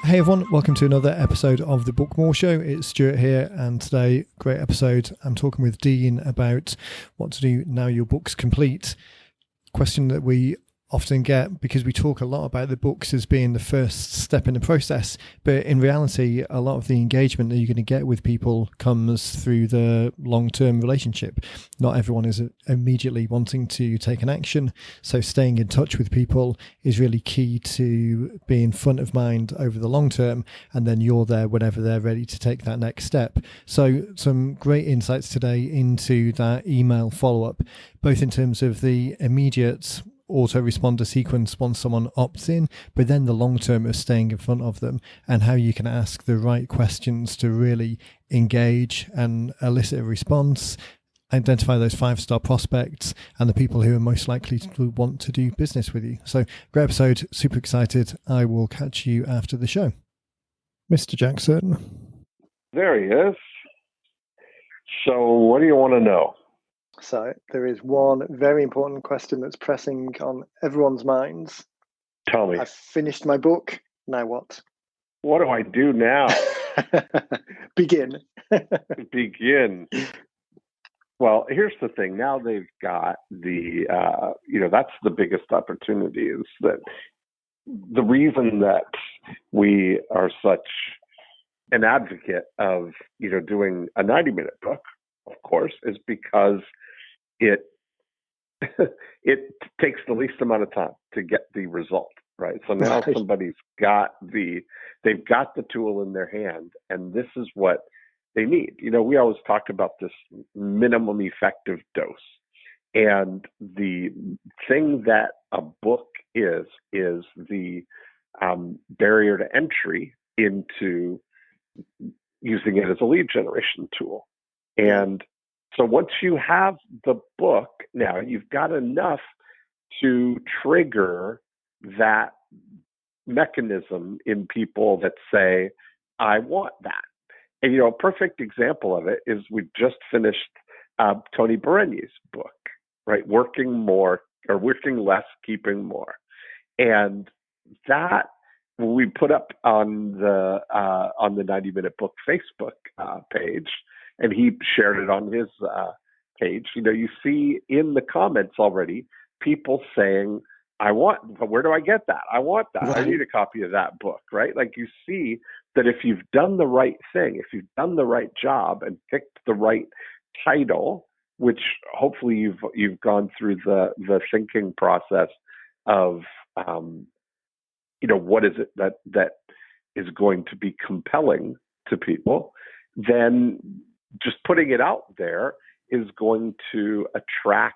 Hey everyone, welcome to another episode of the Bookmore Show. It's Stuart here, and today, great episode. I'm talking with Dean about what to do now your book's complete. Question that we often get, because we talk a lot about the books as being the first step in the process, but in reality, a lot of the engagement that you're going to get with people comes through the long-term relationship. Not everyone is immediately wanting to take an action, so staying in touch with people is really key to being front of mind over the long term, and then you're there whenever they're ready to take that next step. So some great insights today into that email follow-up, both in terms of the immediate autoresponder sequence once someone opts in, but then the long term of staying in front of them and how you can ask the right questions to really engage and elicit a response, identify those 5-star prospects and the people who are most likely to want to do business with you. So great episode, super excited. I will catch you after the show. Mr. Jackson. There he is. So what do you want to know? So there is one very important question that's pressing on everyone's minds. Tell me. I've finished my book. Now what? What do I do now? Begin. Begin. Well, here's the thing. Now they've got the, that's the biggest opportunity, is that the reason that we are such an advocate of, doing a 90-minute book, of course, is because it takes the least amount of time to get the result, right? So now somebody's got they've got the tool in their hand, and this is what they need. We always talk about this minimum effective dose. And the thing that a book is the barrier to entry into using it as a lead generation tool. And so once you have the book, now you've got enough to trigger that mechanism in people that say, I want that. And, a perfect example of it is we just finished Tony Berenyi's book, right? Working less, keeping more. And that we put up on the 90-minute book Facebook page, and he shared it on his page. You see in the comments already people saying, where do I get that? I want that. Right. I need a copy of that book, right? Like, you see that if you've done the right thing, if you've done the right job and picked the right title, which hopefully you've gone through the thinking process of, what is it that is going to be compelling to people, then just putting it out there is going to attract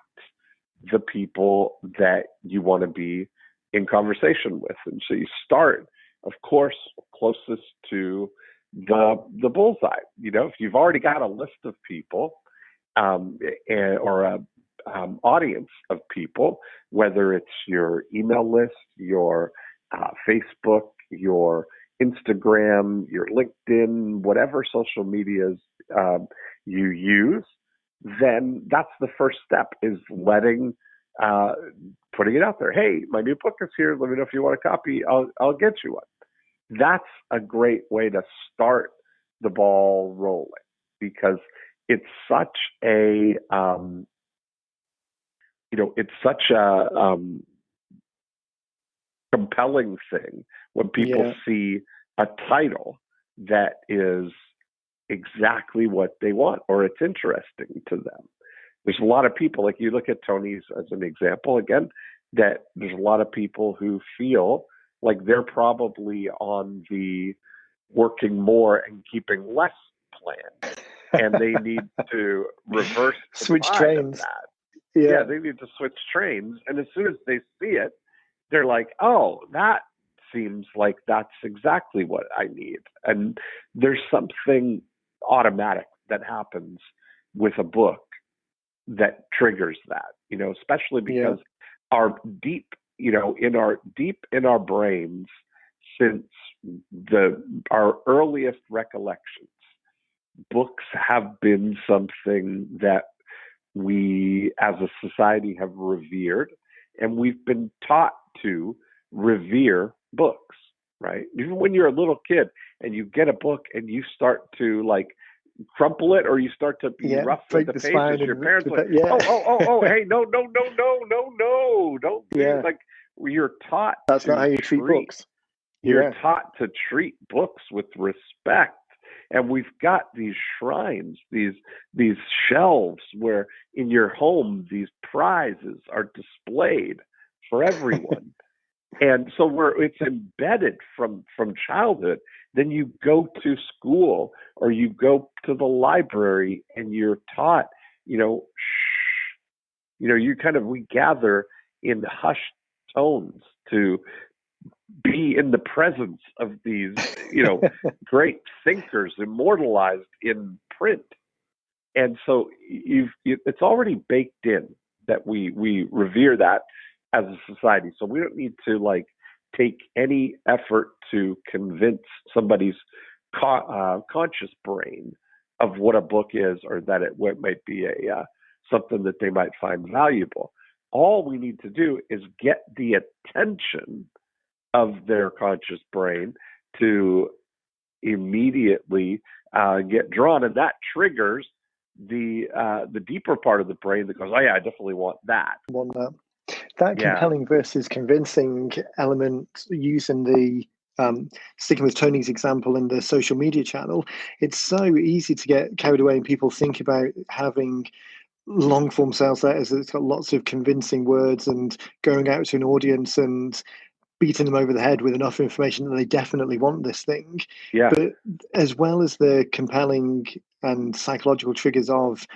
the people that you want to be in conversation with. And so you start, of course, closest to the bullseye. If you've already got a list of people or a audience of people, whether it's your email list, your Facebook, your Instagram, your LinkedIn, whatever social medias you use, then that's the first step, is putting it out there. Hey, my new book is here. Let me know if you want a copy. I'll get you one. That's a great way to start the ball rolling, because it's such a compelling thing when people see a title that is exactly what they want, or it's interesting to them. There's a lot of people, like you look at Tony's as an example again, that there's a lot of people who feel like they're probably on the working more and keeping less plan, and they need to reverse switch trains. Yeah, they need to switch trains, and as soon as they see it, they're like, oh, that seems like that's exactly what I need. And there's something automatic that happens with a book that triggers that, especially because our deep in our brains, since our earliest recollections, books have been something that we as a society have revered, and we've been taught to revere books, right? Even when you're a little kid and you get a book and you start to like crumple it or you start to be rough with break the the pages, spine your and parents are like, hey, no, don't do like you're taught that's to not how you treat books. You're taught to treat books with respect. And we've got these shrines, these shelves where in your home these prizes are displayed for everyone. And so it's embedded from childhood. Then you go to school or you go to the library and you're taught, we gather in hushed tones to be in the presence of these, great thinkers immortalized in print. And so it's already baked in that we revere that as a society. So we don't need to like take any effort to convince somebody's conscious brain of what a book is or that it might be something that they might find valuable. All we need to do is get the attention of their conscious brain to immediately get drawn, and that triggers the deeper part of the brain that goes, oh yeah, I definitely want that. That compelling versus convincing element, using the sticking with Tony's example in the social media channel, it's so easy to get carried away and people think about having long form sales letters that's got lots of convincing words and going out to an audience and beating them over the head with enough information that they definitely want this thing. Yeah. But as well as the compelling and psychological triggers of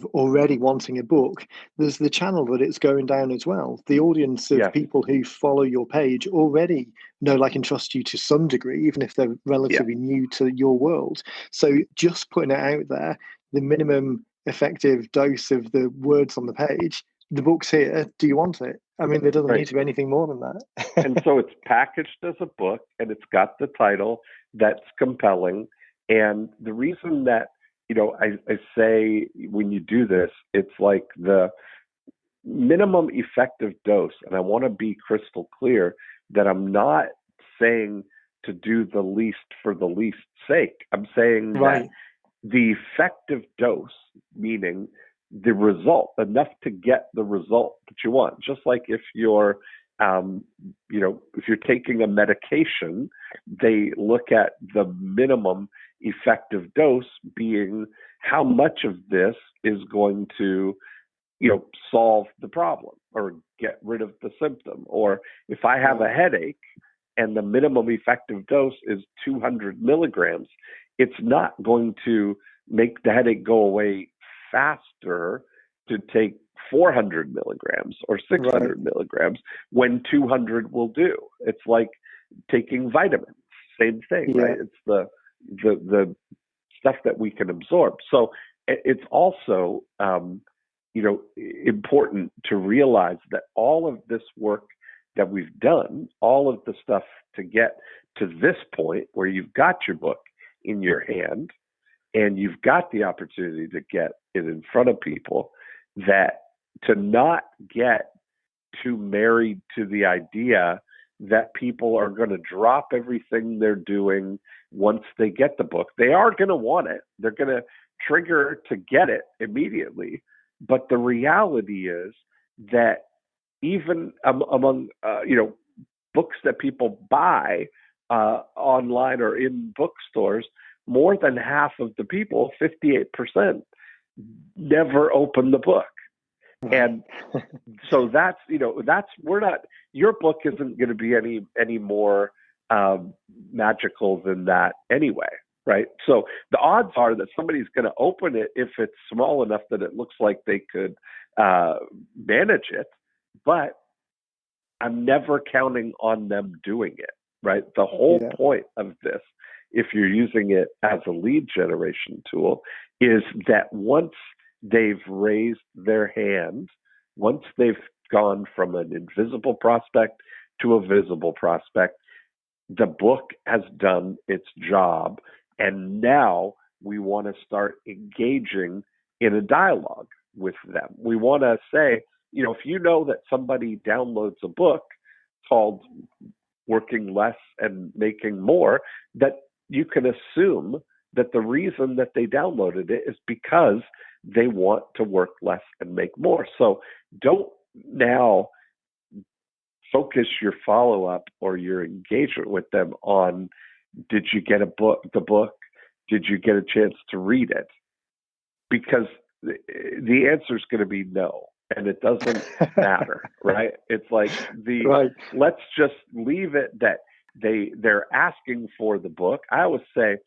already wanting a book, there's the channel that it's going down as well. The audience of people who follow your page already know, like, and trust you to some degree, even if they're relatively new to your world. So just putting it out there, the minimum effective dose of the words on the page, the book's here, do you want it? I mean, there doesn't need to be anything more than that. And so it's packaged as a book and it's got the title that's compelling. And the reason that, I say when you do this, it's like the minimum effective dose. And I want to be crystal clear that I'm not saying to do the least for the least sake. I'm saying that the effective dose, meaning the result, enough to get the result that you want. Just like if you're, if you're taking a medication, they look at the minimum effective dose being how much of this is going to, solve the problem or get rid of the symptom. Or if I have a headache and the minimum effective dose is 200 milligrams, it's not going to make the headache go away faster to take 400 milligrams or 600 milligrams when 200 will do. It's like taking vitamins, same thing, right? It's the stuff that we can absorb. So it's also, important to realize that all of this work that we've done, all of the stuff to get to this point where you've got your book in your hand and you've got the opportunity to get it in front of people, that to not get too married to the idea that people are going to drop everything they're doing once they get the book. They are going to want it. They're going to trigger to get it immediately. But the reality is that even among, books that people buy online or in bookstores, more than half of the people, 58%, never open the book. And so your book isn't going to be any more magical than that anyway, right? So the odds are that somebody's going to open it if it's small enough that it looks like they could manage it, but I'm never counting on them doing it, right? The whole point of this, if you're using it as a lead generation tool, is that once they've raised their hand, once they've gone from an invisible prospect to a visible prospect, the book has done its job. And now we want to start engaging in a dialogue with them. We want to say, if you know that somebody downloads a book called working less and making more, that you can assume that the reason that they downloaded it is because they want to work less and make more. So don't now focus your follow-up or your engagement with them on, did you get the book? Did you get a chance to read it? Because the answer is going to be no, and it doesn't matter, right? It's like right. Let's just leave it that they're asking for the book. I always say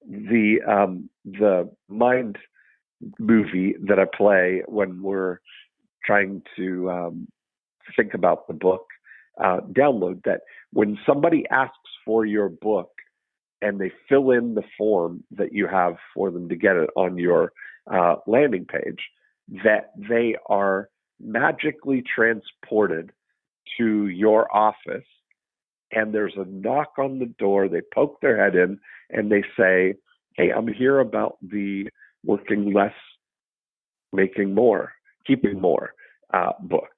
the mind movie that I play when we're trying to think about the book download, that when somebody asks for your book and they fill in the form that you have for them to get it on your landing page, that they are magically transported to your office, and there's a knock on the door. They poke their head in and they say, hey, I'm here about the working less, making more, keeping more book.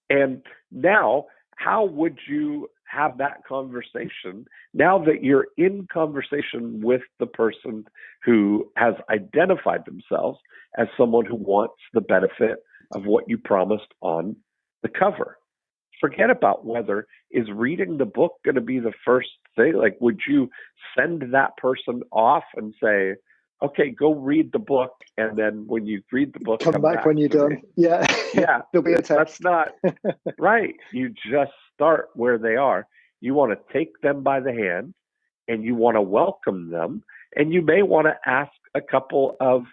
And now, how would you have that conversation now that you're in conversation with the person who has identified themselves as someone who wants the benefit of what you promised on the cover? Forget about whether is reading the book going to be the first thing. Like, would you send that person off and say, okay, go read the book, and then when you read the book, come back when you're done. Me. Yeah. Yeah. There'll be a text. That's not right. You just start where they are. You want to take them by the hand, and you want to welcome them, and you may want to ask a couple of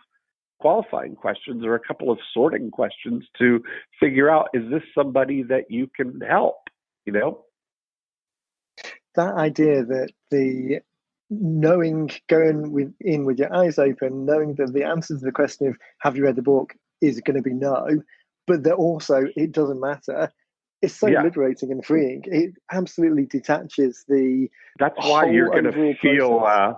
qualifying questions or a couple of sorting questions to figure out, is this somebody that you can help? That idea that the going in with your eyes open, knowing that the answer to the question of have you read the book is going to be no, but that also it doesn't matter. It's so liberating and freeing. It absolutely detaches the. That's why you're going to feel.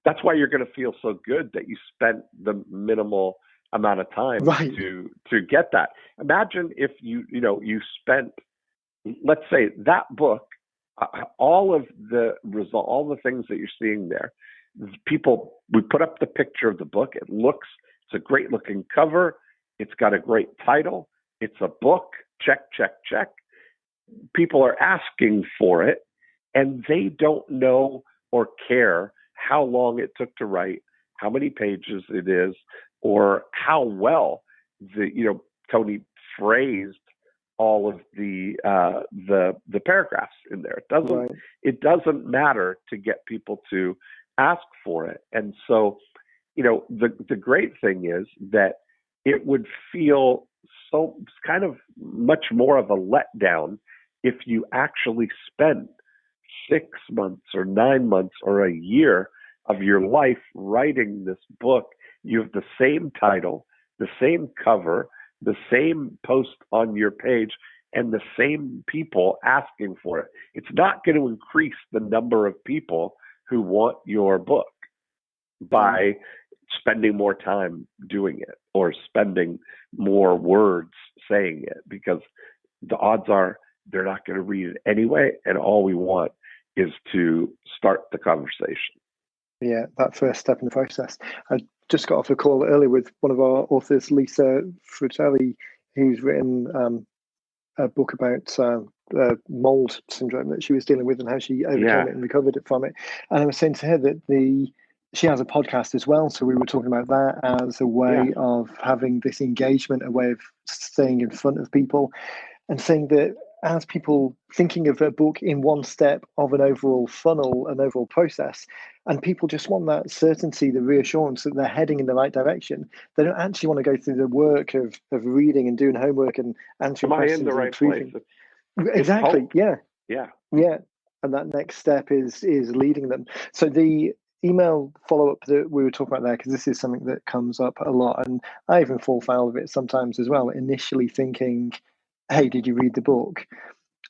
That's why you're going to feel so good that you spent the minimal amount of time to get that. Imagine if you spent, let's say, that book, all of the result, all the things that you're seeing there. We put up the picture of the book. It's a great looking cover. It's got a great title. It's a book. Check, check, check. People are asking for it, and they don't know or care how long it took to write, how many pages it is, or how well Tony phrased all of the paragraphs in there. It doesn't matter to get people to ask for it. And so, the great thing is that it would feel so kind of much more of a letdown if you actually spent 6 months or 9 months or a year of your life writing this book. You have the same title, the same cover, the same post on your page, and the same people asking for it. It's not going to increase the number of people who want your book by spending more time doing it or spending more words saying it, because the odds are they're not going to read it anyway, and all we want is to start the conversation. Yeah, that first step in the process. I just got off a call earlier with one of our authors, Lisa Frutelli, who's written a book about mold syndrome that she was dealing with and how she overcame it and recovered from it. And I was saying to her that she has a podcast as well. So we were talking about that as a way of having this engagement, a way of staying in front of people, and saying that as people thinking of a book in one step of an overall funnel, an overall process, and people just want that certainty, the reassurance that they're heading in the right direction. They don't actually want to go through the work of reading and doing homework and answering questions. Am I in the right place? Exactly. Yeah. Yeah. Yeah. And that next step is leading them. So the email follow-up that we were talking about there, because this is something that comes up a lot, and I even fall foul of it sometimes as well, initially thinking, hey, did you read the book?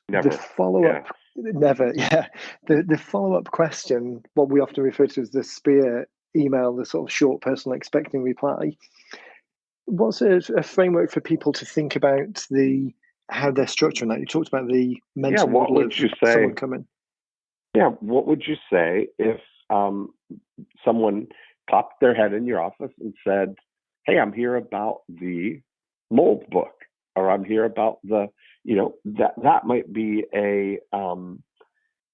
Never. The follow-up, never, yeah. The follow-up question, what we often refer to as the spear email, the sort of short, personal, expecting reply. What's a framework for people to think about the how they're structuring that. You talked about the Yeah, mental what model would of you say? someone coming. Yeah, what would you say if someone popped their head in your office and said, "Hey, I'm here about the mold book," or "I'm here about the," that might be a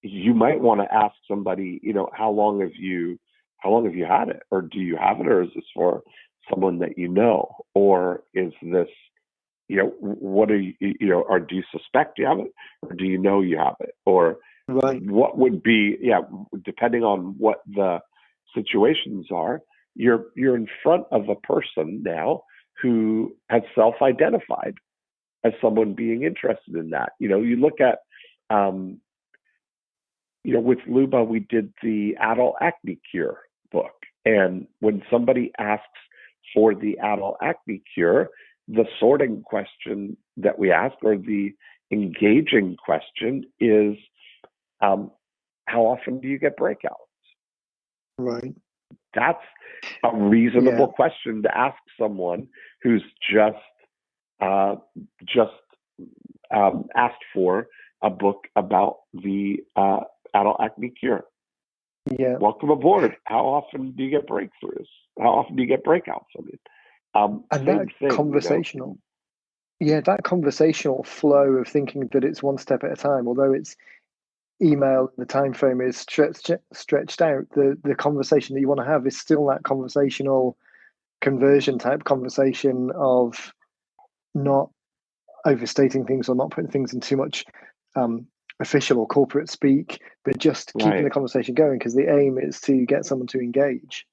you might want to ask somebody, how long have you had it, or do you have it, or is this for someone that you know, or is this, what are you, or do you suspect you have it, or do you know you have it, or Right. what would be, depending on what the situations are, you're in front of a person now who has self-identified as someone being interested in that. You look at, with Luba, we did the adult acne cure book. And when somebody asks for the adult acne cure, the sorting question that we ask, or the engaging question, is how often do you get breakouts? Right. That's a reasonable question to ask someone who's just asked for a book about the adult acne cure. Yeah. Welcome aboard. How often do you get breakthroughs? How often do you get breakouts? And that conversational, that conversational flow of thinking that it's one step at a time, although it's email, the time frame is stretched out, the conversation that you want to have is still that conversational conversion type conversation of not overstating things or not putting things in too much official or corporate speak, but just keeping the conversation going, because the aim is to get someone to engage.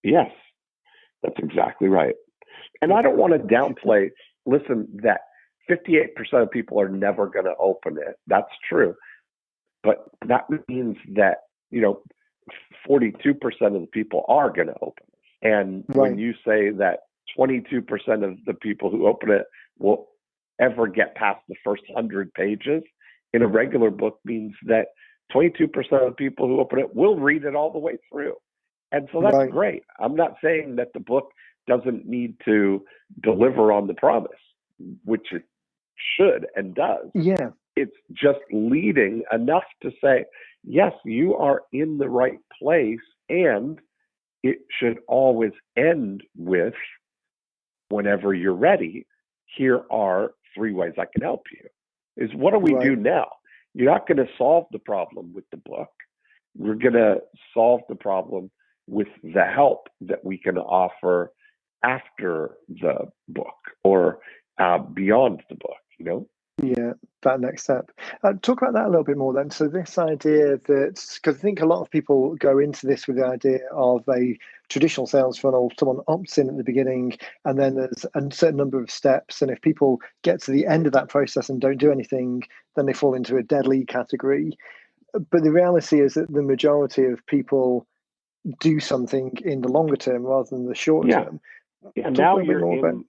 Yes, that's exactly right. And I don't want to downplay, listen, that 58% of people are never going to open it. That's true. But that means that, 42% of the people are going to open it. And when you say that 22% of the people who open it will ever get past the first 100 pages in a regular book, means that 22% of the people who open it will read it all the way through. And so that's great. I'm not saying that the book doesn't need to deliver on the promise, which it should and does. Yeah. It's just leading enough to say, yes, you are in the right place, and it should always end with, whenever you're ready, here are 3 ways I can help you. Is what do we do now? You're not going to solve the problem with the book. We're going to solve the problem with the help that we can offer after the book, or beyond the book, Yeah, that next step. Talk about that a little bit more then. So this idea that, because I think a lot of people go into this with the idea of a traditional sales funnel, someone opts in at the beginning, and then there's a certain number of steps. And if people get to the end of that process and don't do anything, then they fall into a dead lead category. But the reality is that the majority of people do something in the longer term rather than the short term. Yeah, now you're in.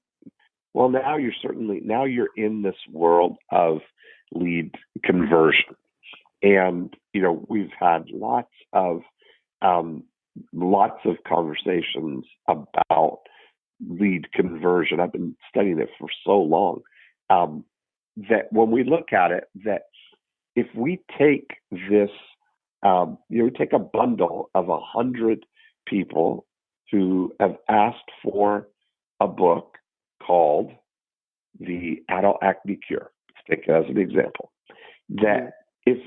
Well, now you're in this world of lead conversion, and we've had lots of conversations about lead conversion. I've been studying it for so long that when we look at it, that if we take this, we take a bundle of 100 people who have asked for a book called The Adult Acne Cure. Let's take it as an example. That if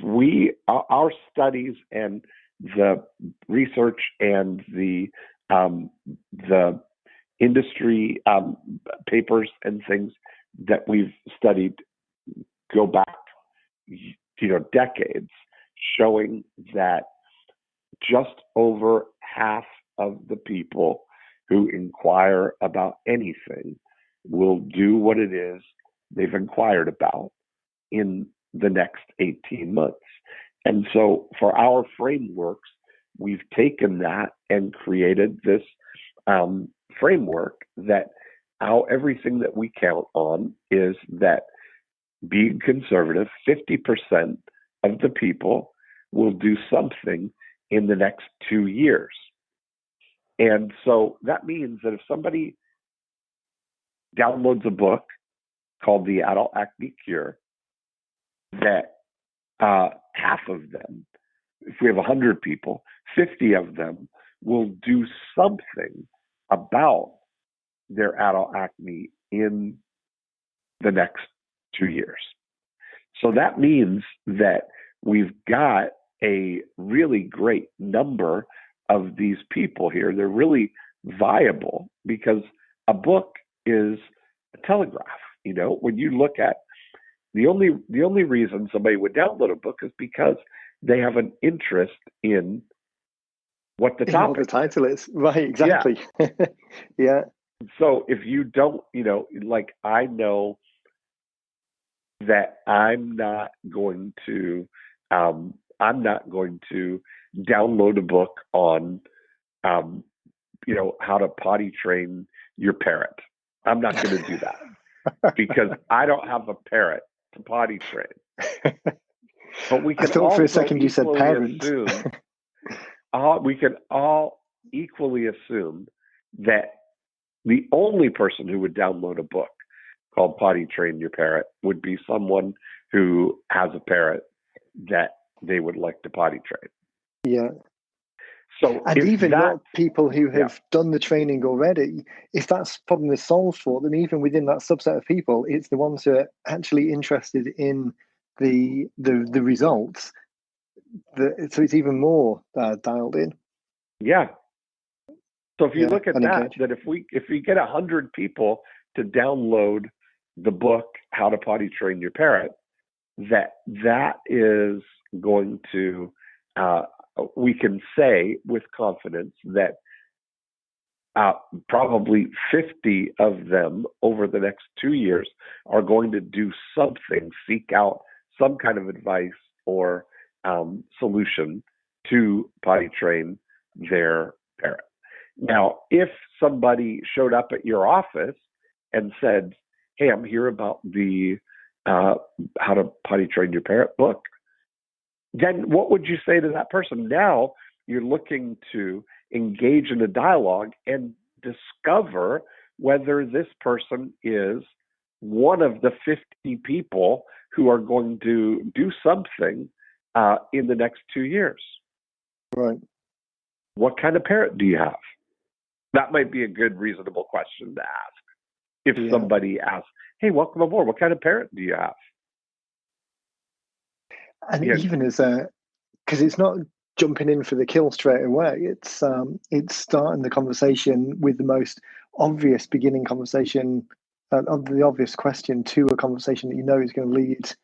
our studies and the research and the industry papers and things that we've studied go back, decades, showing that just over half of the people who inquire about anything will do what it is they've inquired about in the next 18 months. And so for our frameworks, we've taken that and created this framework that everything that we count on is that, being conservative, 50% of the people will do something in the next 2 years. And so that means that if somebody downloads a book, called the Adult Acne Cure that half of them, if we have 100 people, 50 of them will do something about their adult acne in the next 2 years. So that means that we've got a really great number of these people here. They're really viable because a book is a telegraph. You know, when you look at the only reason somebody would download a book is because they have an interest in what the topic, what the title is. Right, exactly. Yeah. Yeah. So if you don't, like I know that I'm not going to download a book on how to potty train your parrot. I'm not going to do that because I don't have a parrot to potty train. But we can I thought for a second you said parent. We can all equally assume that the only person who would download a book called Potty Train Your Parrot would be someone who has a parrot that they would like to potty train. Yeah. So and even not people who have done the training already, if that's problem is solved for them, even within that subset of people, it's the ones who are actually interested in the results. So it's even more dialed in. Yeah. So if you look at that if we get 100 people to download the book How to Potty Train Your Parrot, that is going to we can say with confidence that probably 50 of them over the next 2 years are going to do something, seek out some kind of advice or solution to potty train their parrot. Now, if somebody showed up at your office and said, "Hey, I'm here about the How to Potty Train Your Parrot book," then what would you say to that person? Now you're looking to engage in a dialogue and discover whether this person is one of the 50 people who are going to do something in the next 2 years. Right. What kind of parrot do you have? That might be a good, reasonable question to ask. If somebody asks, "Hey, welcome aboard. What kind of parrot do you have?" And even as because it's not jumping in for the kill straight away. It's starting the conversation with the most obvious beginning conversation of the obvious question to a conversation that you know is going to lead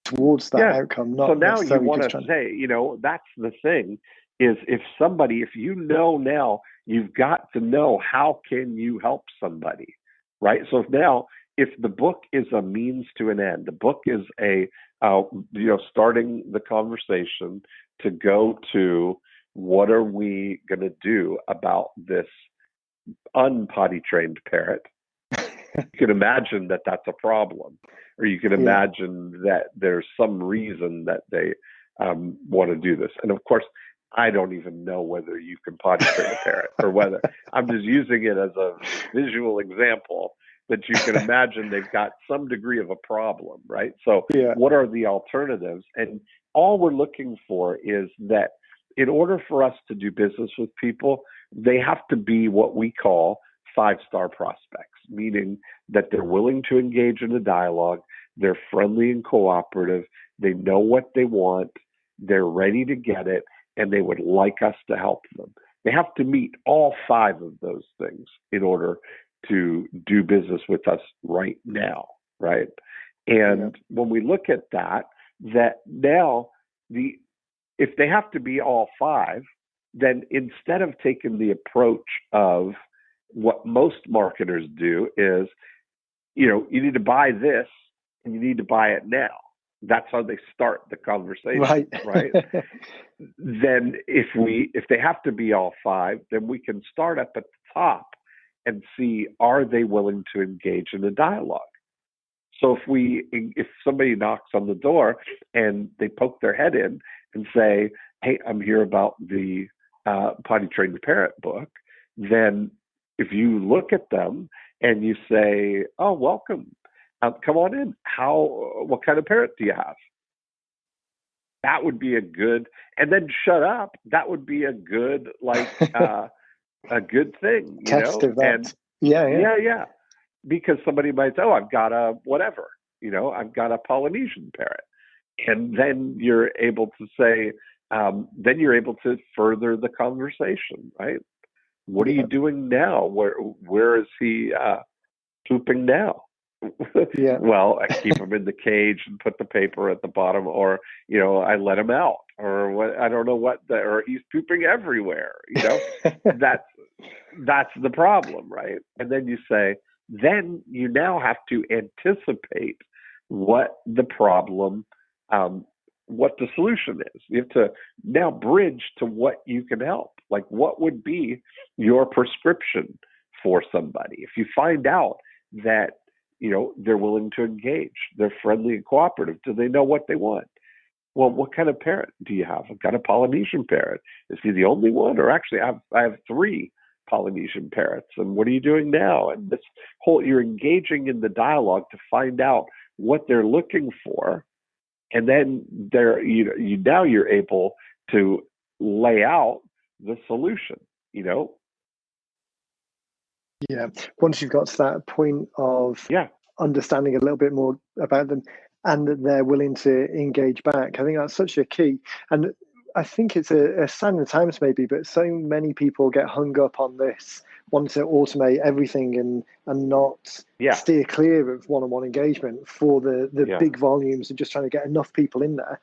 towards that outcome. Not so now you want to say, that's the thing is if you know now, you've got to know how can you help somebody, right? So now if the book is a means to an end, the book is starting the conversation to go to what are we going to do about this unpotty trained parrot. You can imagine that that's a problem, or you can imagine that there's some reason that they want to do this. And of course, I don't even know whether you can potty train a parrot or whether I'm just using it as a visual example that you can imagine they've got some degree of a problem, right? So what are the alternatives? And all we're looking for is that in order for us to do business with people, they have to be what we call 5-star prospects, meaning that they're willing to engage in a dialogue, they're friendly and cooperative, they know what they want, they're ready to get it, and they would like us to help them. They have to meet all 5 of those things in order to do business with us right now, right? And when we look at that now if they have to be all 5, then instead of taking the approach of what most marketers do is, you need to buy this and you need to buy it now. That's how they start the conversation, right? Then if they have to be all 5, then we can start up at the top and see, are they willing to engage in a dialogue? So if somebody knocks on the door and they poke their head in and say, "Hey, I'm here about the Potty Train Your Parrot book," then if you look at them and you say, "Oh, welcome. Come on in. What kind of parent do you have?" That would be a good, and then shut up. That would be a good, a good thing, Test of that. And yeah. Because somebody might say, "Oh, I've got a whatever, I've got a Polynesian parrot," and then you're able to say, then you're able to further the conversation, right? What are you doing now? Where is he pooping now? Well, I keep him in the cage and put the paper at the bottom, or I let him out, or what? I don't know what, or he's pooping everywhere. That's the problem, right? And then you say, then you now have to anticipate what the problem, what the solution is. You have to now bridge to what you can help. Like, what would be your prescription for somebody? If you find out that, they're willing to engage, they're friendly and cooperative, do they know what they want? Well, what kind of parrot do you have? I've got a Polynesian parrot. Is he the only one? Or actually, I have 3 Polynesian parrots. And what are you doing now? And this whole, you're engaging in the dialogue to find out what they're looking for. And then now you're able to lay out the solution, Yeah. Once you've got to that point of understanding a little bit more about them and that they're willing to engage back, I think that's such a key. And I think it's a sign of the times maybe, but so many people get hung up on this, want to automate everything and not steer clear of one-on-one engagement for the big volumes and just trying to get enough people in there.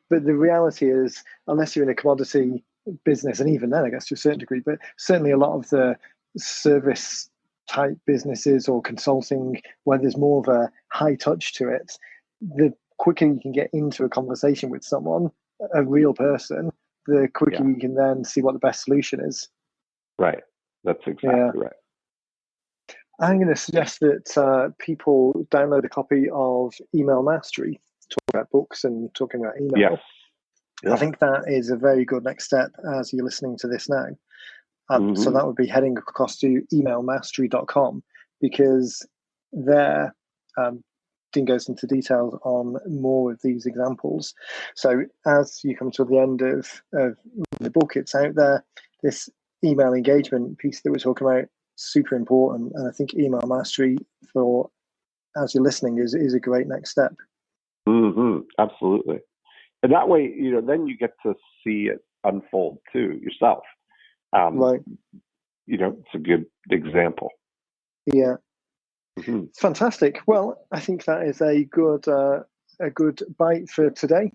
But the reality is, unless you're in a commodity business, and even then, I guess to a certain degree, but certainly a lot of the service type businesses or consulting where there's more of a high touch to it, the quicker you can get into a conversation with someone, a real person, the quicker you can then see what the best solution is. Right. That's exactly right. I'm going to suggest that people download a copy of Email Mastery, talking about books and talking about email. Yes. Yeah. I think that is a very good next step as you're listening to this now. So that would be heading across to emailmastery.com, because there Dean goes into details on more of these examples. So as you come to the end of the book, it's out there. This email engagement piece that we're talking about, super important. And I think Email Mastery, for as you're listening, is a great next step. Absolutely. And that way, then you get to see it unfold too yourself. Right. It's a good example. Yeah. It's fantastic. Well, I think that is a good bite for today.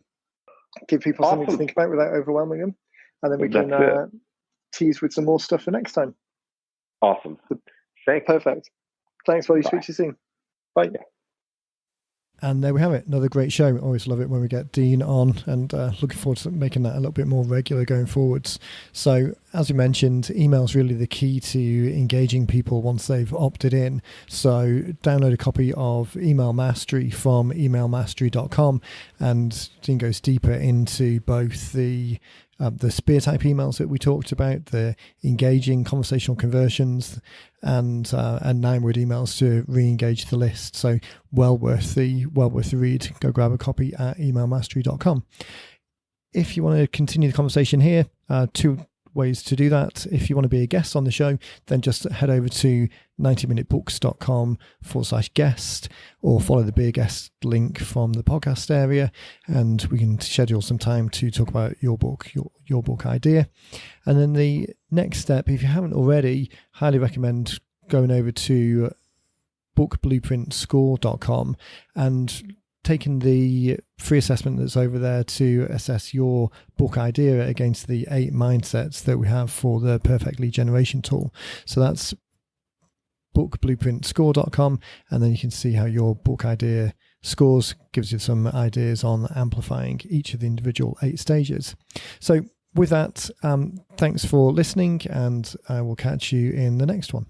Give people something to think about without overwhelming them. And then we can tease with some more stuff for next time. Awesome. Thanks. Perfect. Thanks, buddy. Speak to you soon. Bye. Yeah. And there we have it. Another great show. Always love it when we get Dean on, and looking forward to making that a little bit more regular going forwards. So, as we mentioned, email is really the key to engaging people once they've opted in. So download a copy of Email Mastery from emailmastery.com, and Dean goes deeper into both the spear type emails that we talked about, the engaging conversational conversions, and 9-word emails to re-engage the list. So well worth the read. Go grab a copy at emailmastery.com. If you want to continue the conversation here, 2 ways to do that. If you want to be a guest on the show, then just head over to 90minutebooks.com/guest, or follow the Be a Guest link from the podcast area, and we can schedule some time to talk about your book, your book idea. And then the next step, if you haven't already, highly recommend going over to bookblueprintscore.com and taking the free assessment that's over there to assess your book idea against the 8 mindsets that we have for the perfect lead generation tool. So that's bookblueprintscore.com, and then you can see how your book idea scores, gives you some ideas on amplifying each of the individual 8 stages. So with that, thanks for listening, and I will catch you in the next one.